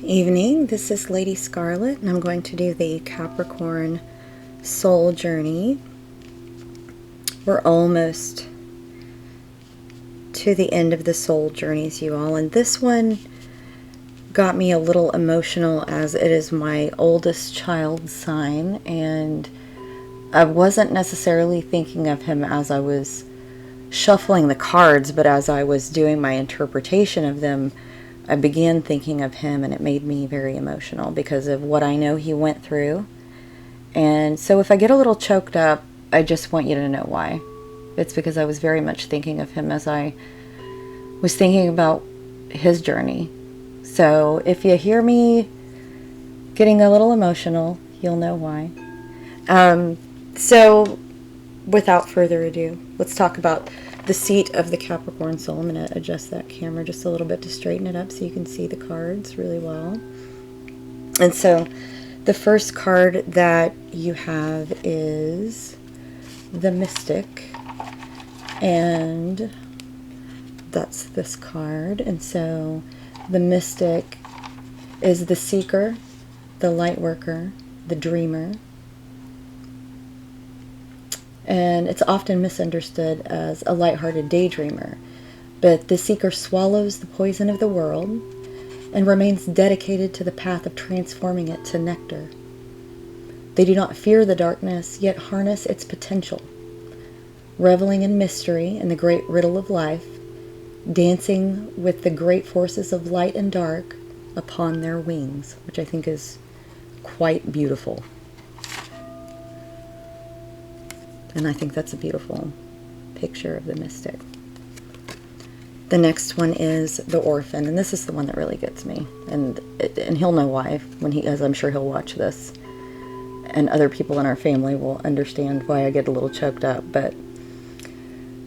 Evening, this is Lady Scarlet, and I'm going to do the Capricorn soul journey. We're almost to the end of the soul journeys, you all, and this one got me a little emotional as it is my oldest child's sign, and I wasn't necessarily thinking of him as I was shuffling the cards, but as I was doing my interpretation of them, I began thinking of him, and it made me very emotional because of what I know he went through. And so if I get a little choked up, I just want you to know why. It's because I was very much thinking of him as I was thinking about his journey. So if you hear me getting a little emotional, you'll know why. So without further ado, let's talk about the seat of the Capricorn soul. I'm going to adjust that camera just a little bit to straighten it up so you can see the cards really well. And so the first card that you have is the Mystic, and that's this card. And so the Mystic is the seeker, the light worker, the dreamer. And it's often misunderstood as a lighthearted daydreamer. But the seeker swallows the poison of the world and remains dedicated to the path of transforming it to nectar. They do not fear the darkness, yet harness its potential, reveling in mystery and the great riddle of life, dancing with the great forces of light and dark upon their wings, which I think is quite beautiful. And I think that's a beautiful picture of the Mystic. The next one is the Orphan, and this is the one that really gets me. And he'll know why when as I'm sure he'll watch this. And other people in our family will understand why I get a little choked up. But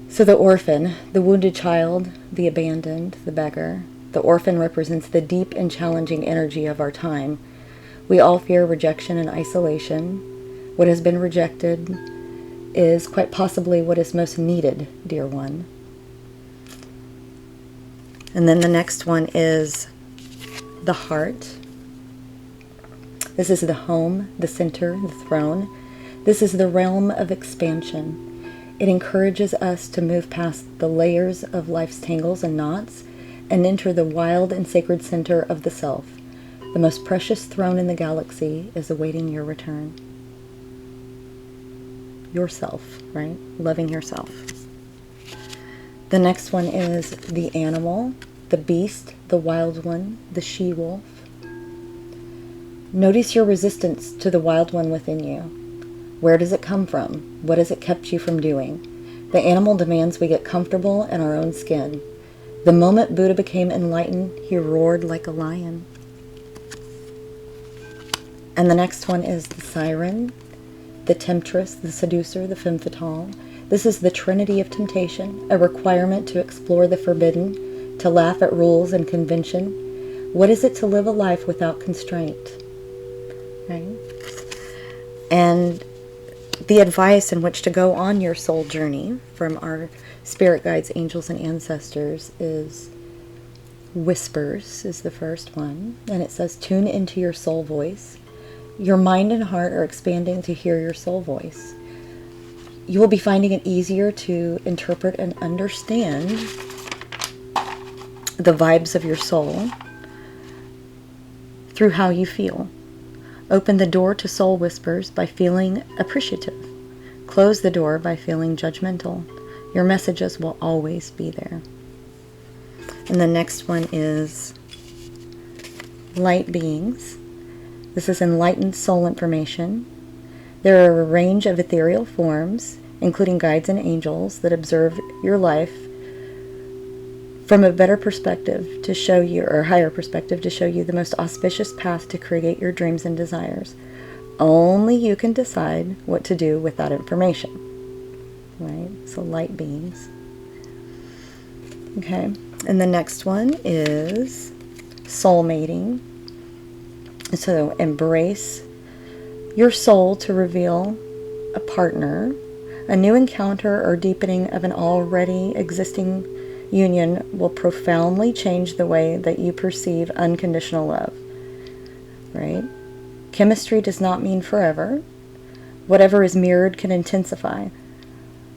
so the Orphan, the wounded child, the abandoned, the beggar. The Orphan represents the deep and challenging energy of our time. We all fear rejection and isolation. What has been rejected is quite possibly what is most needed, dear one. And then the next one is the Heart. This is the home, the center, the throne. This is the realm of expansion. It encourages us to move past the layers of life's tangles and knots and enter the wild and sacred center of the self. The most precious throne in the galaxy is awaiting your return. Yourself, right? Loving yourself. The next one is the Animal, the beast, the wild one, the she-wolf. Notice your resistance to the wild one within you. Where does it come from? What has it kept you from doing? The animal demands we get comfortable in our own skin. The moment Buddha became enlightened, he roared like a lion. And the next one is the Siren, the temptress, the seducer, the femme fatale. This is the trinity of temptation, a requirement to explore the forbidden, to laugh at rules and convention. What is it to live a life without constraint? Right? And the advice in which to go on your soul journey from our spirit guides, angels, and ancestors is Whispers is the first one. And it says, tune into your soul voice. Your mind and heart are expanding to hear your soul voice. You will be finding it easier to interpret and understand the vibes of your soul through how you feel. Open the door to soul whispers by feeling appreciative. Close the door by feeling judgmental. Your messages will always be there. And the next one is Light Beings. This is enlightened soul information. There are a range of ethereal forms, including guides and angels, that observe your life from a better perspective to show you, or higher perspective, to show you the most auspicious path to create your dreams and desires. Only you can decide what to do with that information. Right? So light beings. Okay. And the next one is soulmating. So embrace your soul to reveal a partner, a new encounter or deepening of an already existing union will profoundly change the way that you perceive unconditional love. right? Chemistry does not mean forever. Whatever is mirrored can intensify.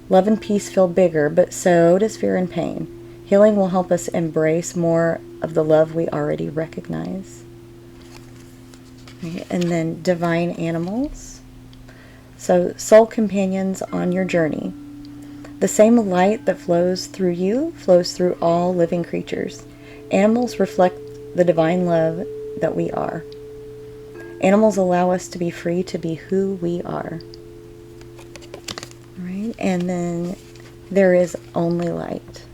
Love and peace feel bigger, but so does fear and pain. Healing will help us embrace more of the love we already recognize. Right? And then divine animals. So soul companions on your journey. The same light that flows through you flows through all living creatures. Animals reflect the divine love that we are. Animals allow us to be free to be who we are. Right? And then there is only light.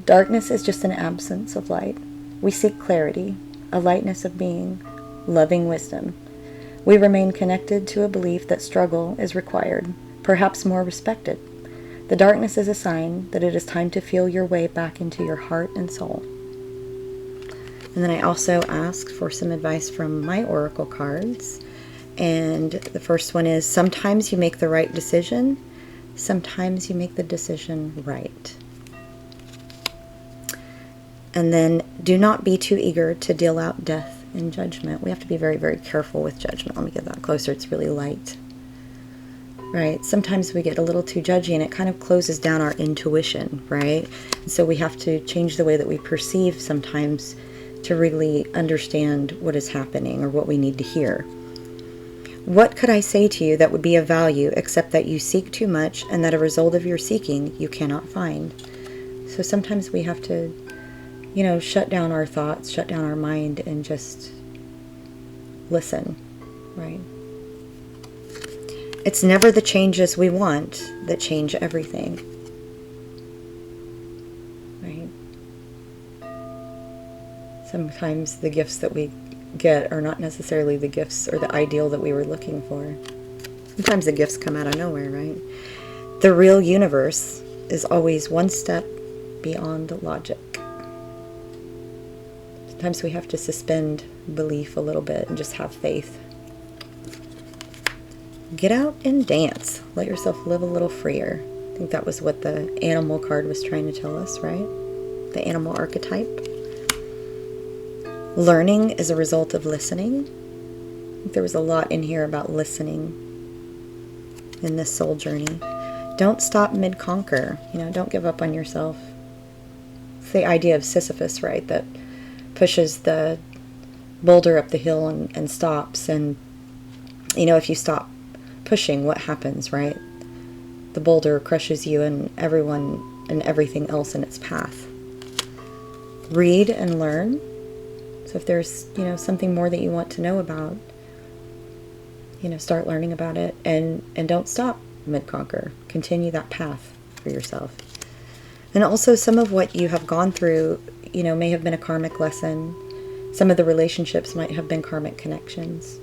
Darkness is just an absence of light. We seek clarity, a lightness of being, loving wisdom. We remain connected to a belief that struggle is required, perhaps more respected. The darkness is a sign that it is time to feel your way back into your heart and soul. And then I also asked for some advice from my oracle cards. And the first one is, sometimes you make the right decision, sometimes you make the decision right. And then, do not be too eager to deal out death and judgment. We have to be very, very careful with judgment. Let me get that closer. It's really light. Right? Sometimes we get a little too judgy and it kind of closes down our intuition, right? And so we have to change the way that we perceive sometimes to really understand what is happening or what we need to hear. What could I say to you that would be of value except that you seek too much and that a result of your seeking you cannot find? So sometimes we have to, shut down our thoughts, shut down our mind, and just listen, right? It's never the changes we want that change everything, right? Sometimes the gifts that we get are not necessarily the gifts or the ideal that we were looking for. Sometimes the gifts come out of nowhere, right? The real universe is always one step beyond logic. Sometimes we have to suspend belief a little bit and just have faith. Get out and dance. Let yourself live a little freer. I think that was what the animal card was trying to tell us, right? The animal archetype. Learning is a result of listening. I think there was a lot in here about listening in this soul journey. Don't stop mid-conquer. Don't give up on yourself. It's the idea of Sisyphus, right? That pushes the boulder up the hill and stops. And, if you stop pushing, what happens, right? The boulder crushes you and everyone and everything else in its path. Read and learn. So if there's, something more that you want to know about, start learning about it and don't stop mid-conquer. Continue that path for yourself. And also some of what you have gone through, may have been a karmic lesson. Some of the relationships might have been karmic connections.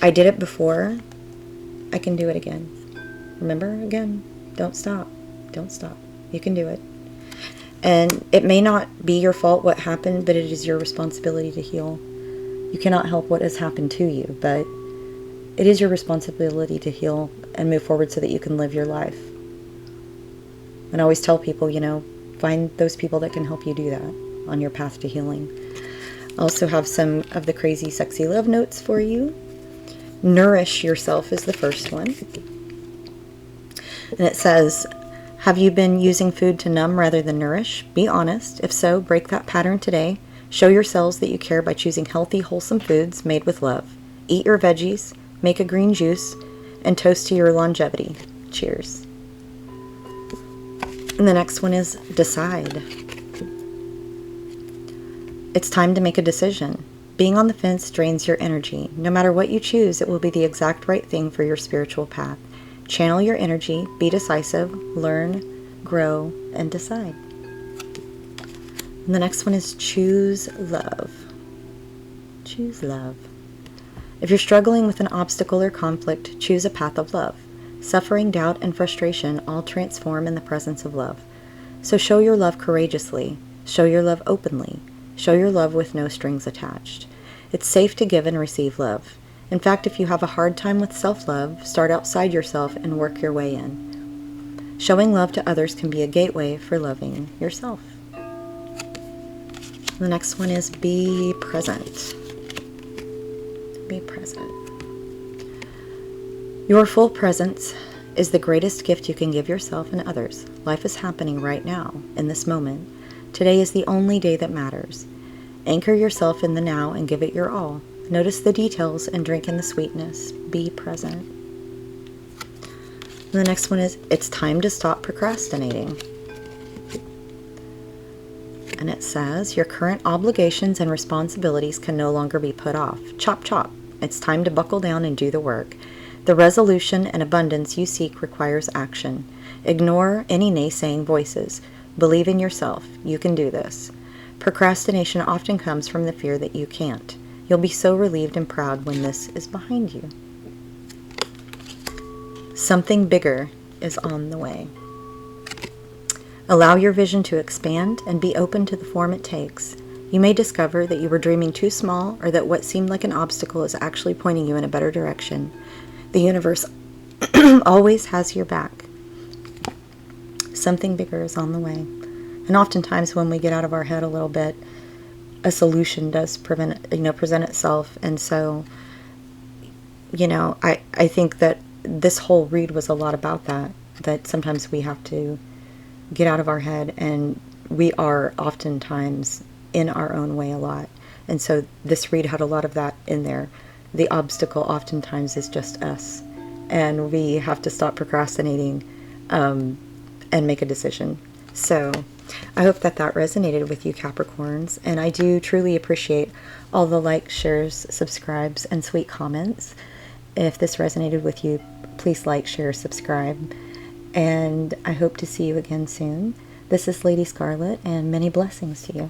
I did it before. I can do it again. Remember, again, don't stop. Don't stop. You can do it. And it may not be your fault what happened, but it is your responsibility to heal. You cannot help what has happened to you, but it is your responsibility to heal and move forward so that you can live your life. And I always tell people, find those people that can help you do that on your path to healing. I also have some of the crazy, sexy love notes for you. Nourish yourself is the first one. And it says, have you been using food to numb rather than nourish? Be honest. If so, break that pattern today. Show yourselves that you care by choosing healthy, wholesome foods made with love. Eat your veggies, make a green juice, and toast to your longevity. Cheers. And the next one is decide. It's time to make a decision. Being on the fence drains your energy. No matter what you choose, it will be the exact right thing for your spiritual path. Channel your energy, be decisive, learn, grow, and decide. And the next one is choose love. Choose love. If you're struggling with an obstacle or conflict, choose a path of love. Suffering, doubt, and frustration all transform in the presence of love. So show your love courageously. Show your love openly. Show your love with no strings attached. It's safe to give and receive love. In fact, if you have a hard time with self-love, start outside yourself and work your way in. Showing love to others can be a gateway for loving yourself. And The next one is be present. Be present. Your full presence is the greatest gift you can give yourself and others. Life is happening right now, in this moment. Today is the only day that matters. Anchor yourself in the now and give it your all. Notice the details and drink in the sweetness. Be present. And the next one is, it's time to stop procrastinating. And it says, your current obligations and responsibilities can no longer be put off. Chop, chop. It's time to buckle down and do the work. The resolution and abundance you seek requires action. Ignore any naysaying voices. Believe in yourself. You can do this. Procrastination often comes from the fear that you can't. You'll be so relieved and proud when this is behind you. Something bigger is on the way. Allow your vision to expand and be open to the form it takes. You may discover that you were dreaming too small, or that what seemed like an obstacle is actually pointing you in a better direction. The universe always has your back. Something bigger is on the way. And oftentimes when we get out of our head a little bit, a solution does present itself. And so, I think that this whole read was a lot about that sometimes we have to get out of our head, and we are oftentimes in our own way a lot. And so this read had a lot of that in there. The obstacle oftentimes is just us, and we have to stop procrastinating and make a decision. So I hope that resonated with you, Capricorns, and I do truly appreciate all the likes, shares, subscribes, and sweet comments. If this resonated with you, please like, share, subscribe, and I hope to see you again soon. This is Lady Scarlett, and many blessings to you.